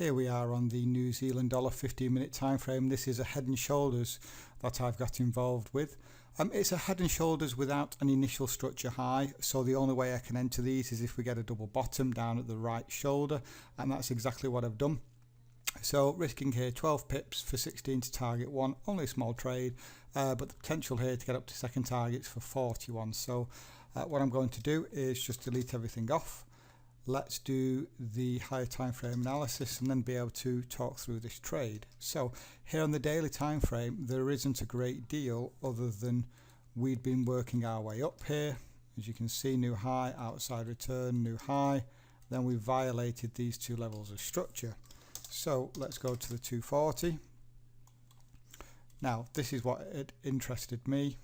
Here we are on the New Zealand dollar 15-minute time frame. This is a head and shoulders that I've got involved with. It's a head and shoulders without an initial structure high, so the only way I can enter these is if we get a double bottom down at the right shoulder, and that's exactly what I've done. So risking here 12 pips for 16 to target 1, only a small trade, but the potential here to get up to second targets for 41. So what I'm going to do is just delete everything off. Let's do the higher time frame analysis and then be able to talk through this trade. So here on the daily time frame, there isn't a great deal other than we'd been working our way up here. As you can see, new high, outside return, new high. Then we violated these two levels of structure. So let's go to the 240. Now this is what it interested me.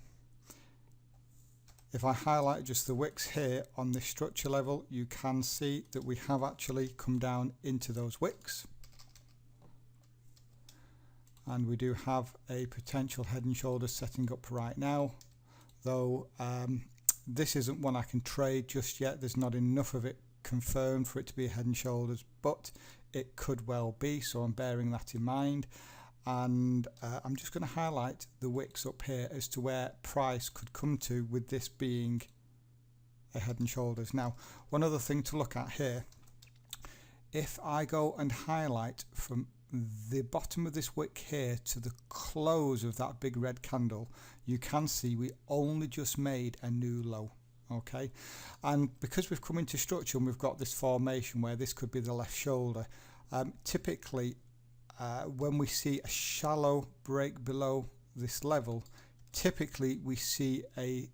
If I highlight just the wicks here on this structure level, you can see that we have actually come down into those wicks. And we do have a potential head and shoulders setting up right now, though this isn't one I can trade just yet. There's not enough of it confirmed for it to be a head and shoulders, but it could well be, so I'm bearing that in mind. And I'm just going to highlight the wicks up here as to where price could come to with this being a head and shoulders. Now, one other thing to look at here, if I go and highlight from the bottom of this wick here to the close of that big red candle, you can see we only just made a new low. Okay, and because we've come into structure and we've got this formation where this could be the left shoulder, typically when we see a shallow break below this level, typically we see a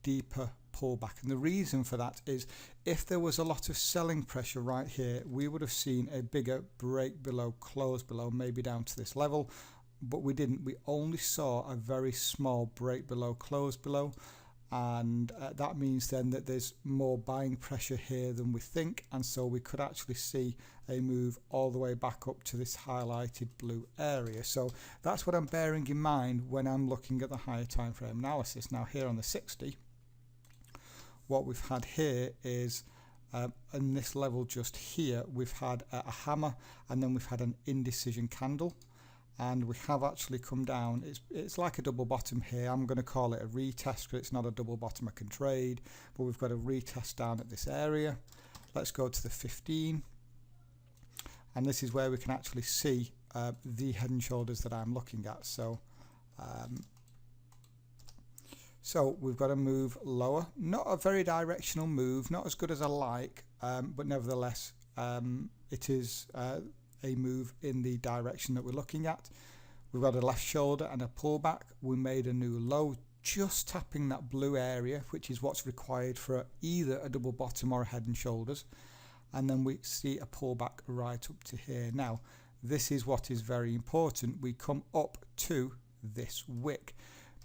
deeper pullback, and the reason for that is if there was a lot of selling pressure right here, we would have seen a bigger break below, close below, maybe down to this level, but we didn't. We only saw a very small break below, close below, and that means then that there's more buying pressure here than we think, and so we could actually see a move all the way back up to this highlighted blue area. So that's what I'm bearing in mind when I'm looking at the higher time frame analysis. Now here on the 60, what we've had here is in this level just here, we've had a hammer, and then we've had an indecision candle. And we have actually come down. It's like a double bottom here. I'm going to call it a retest because it's not a double bottom I can trade, but we've got a retest down at this area. Let's go to the 15, and this is where we can actually see the head and shoulders that I'm looking at. So we've got to move lower, not a very directional move, not as good as I like, but nevertheless it is a move in the direction that we're looking at. We've got a left shoulder and a pullback. We made a new low, just tapping that blue area, which is what's required for either a double bottom or a head and shoulders, and then we see a pullback right up to here. Now this is what is very important. We come up to this wick,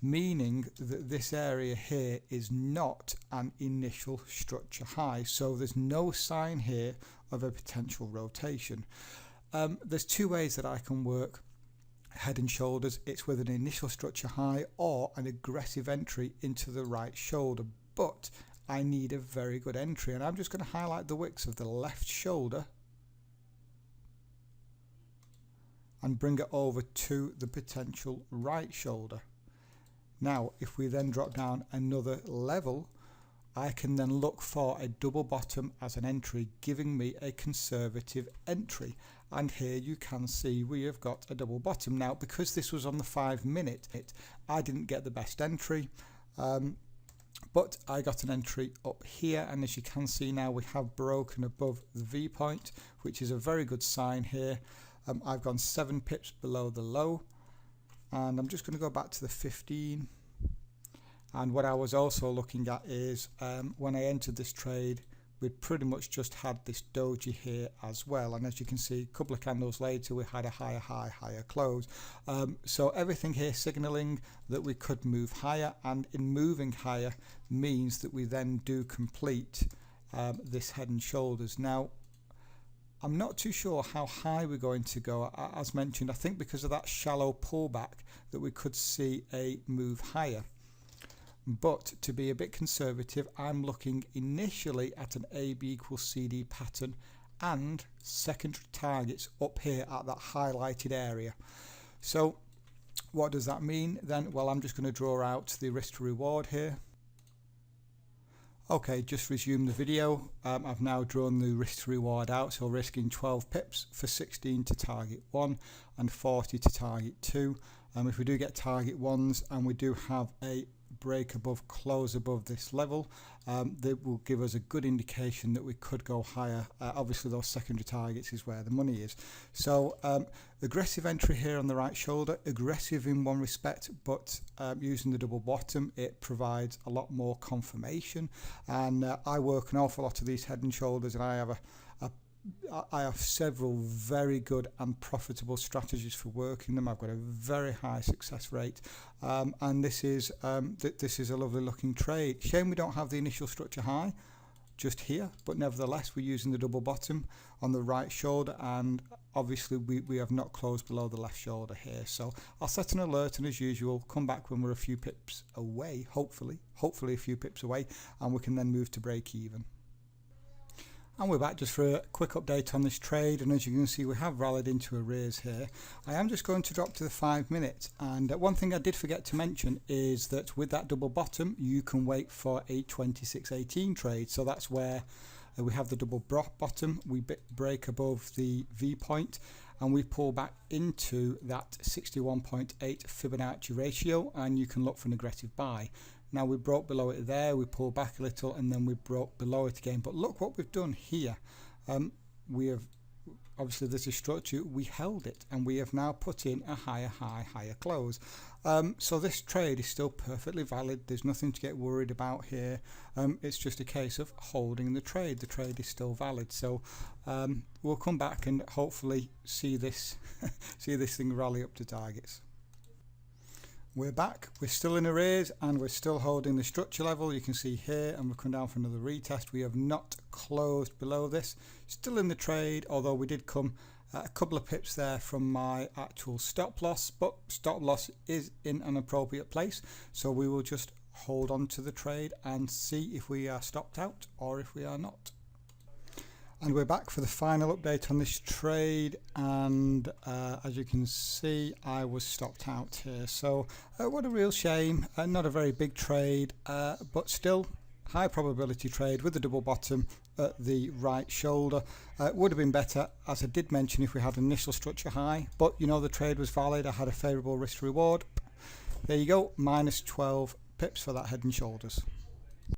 meaning that this area here is not an initial structure high, so there's no sign here of a potential rotation. There's two ways that I can work head and shoulders. It's with an initial structure high or an aggressive entry into the right shoulder, but I need a very good entry, and I'm just going to highlight the wicks of the left shoulder and bring it over to the potential right shoulder. Now if we then drop down another level, I can then look for a double bottom as an entry, giving me a conservative entry. And here you can see we have got a double bottom. Now because this was on the 5-minute, I didn't get the best entry, but I got an entry up here, and as you can see now we have broken above the V point, which is a very good sign here. I've gone 7 pips below the low, and I'm just going to go back to the 15. And what I was also looking at is when I entered this trade, we'd pretty much just had this doji here as well, and as you can see, a couple of candles later we had a higher high, higher close. So everything here signaling that we could move higher, and in moving higher means that we then do complete this head and shoulders. Now I'm not too sure how high we're going to go. As mentioned, I think because of that shallow pullback that we could see a move higher. But to be a bit conservative, I'm looking initially at an AB equals CD pattern and secondary targets up here at that highlighted area. So what does that mean then? Well, I'm just going to draw out the risk to reward here. Okay, just resume the video. I've now drawn the risk to reward out, so risking 12 pips for 16 to target 1 and 40 to target 2. If we do get target 1s and we do have a break above, close above this level, that will give us a good indication that we could go higher. Obviously those secondary targets is where the money is. So aggressive entry here on the right shoulder, aggressive in one respect, but using the double bottom it provides a lot more confirmation. And I work an awful lot of these head and shoulders, and I have several very good and profitable strategies for working them. I've got a very high success rate, and this is a lovely looking trade. Shame we don't have the initial structure high just here, but nevertheless we're using the double bottom on the right shoulder, and obviously we have not closed below the left shoulder here. So I'll set an alert, and as usual come back when we're a few pips away, hopefully a few pips away, and we can then move to break even. And we're back just for a quick update on this trade, and as you can see we have rallied into arrears here. I am just going to drop to the 5 minutes, and one thing I did forget to mention is that with that double bottom you can wait for a 26.18 trade. So that's where we have the double bottom, we break above the V point and we pull back into that 61.8 Fibonacci ratio, and you can look for an aggressive buy. Now we broke below it there, we pulled back a little, and then we broke below it again. But look what we've done here. We have, obviously this is structure, we held it, and we have now put in a higher high, higher close. So this trade is still perfectly valid. There's nothing to get worried about here. It's just a case of holding the trade. The trade is still valid. So we'll come back and hopefully see this see this thing rally up to targets. We're back, we're still in arrears, and we're still holding the structure level. You can see here, and we'll come down for another retest. We have not closed below this, still in the trade, although we did come a couple of pips there from my actual stop loss, but stop loss is in an appropriate place, so we will just hold on to the trade and see if we are stopped out or if we are not. And we're back for the final update on this trade, and as you can see I was stopped out here. So what a real shame. Not a very big trade, but still high probability trade with the double bottom at the right shoulder. Would have been better, as I did mention, if we had an initial structure high, but you know the trade was valid. I had a favourable risk to reward. There you go, minus 12 pips for that head and shoulders.